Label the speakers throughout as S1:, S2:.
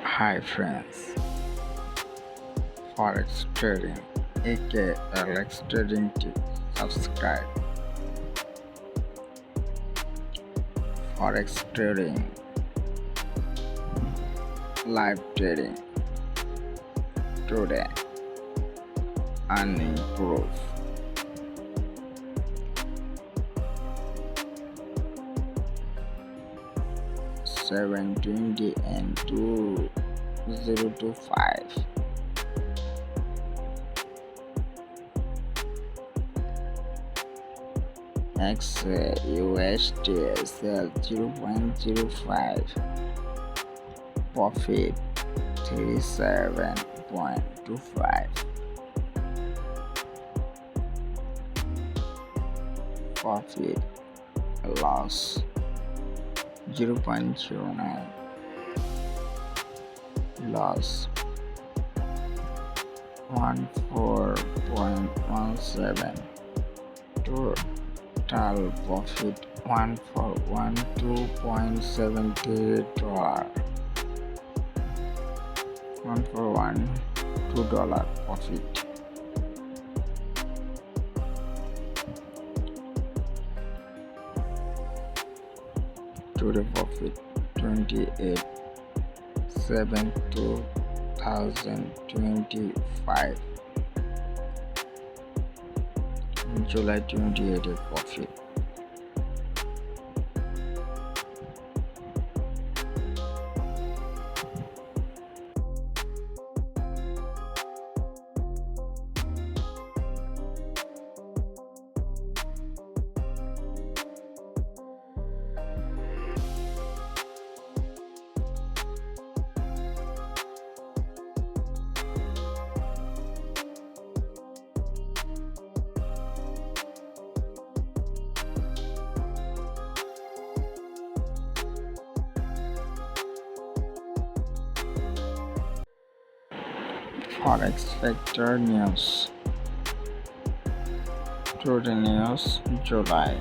S1: Hi friends, Forex Trading aka Alex Trading Tip. Subscribe. Forex Trading, live trading today, earning proof. $7.20 and 2025. USD sell 0.05, profit 37.25, profit loss 0.09, loss 14.17, total profit $1412.78, $1412 profit. Total profit 28/7/2025. July 28 profit. Forex Factor News. Total News July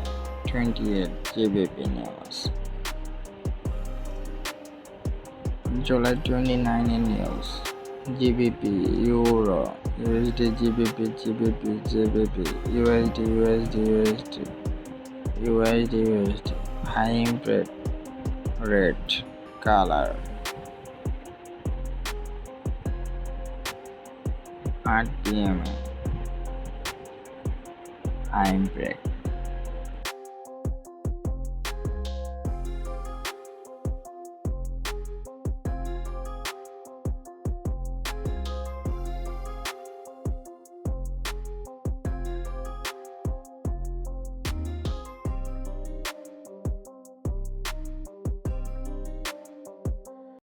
S1: 28 GBP News. July 29 News. GBP, Euro, USD, GBP, USD, USD, high impact, red color, RTM, high impact.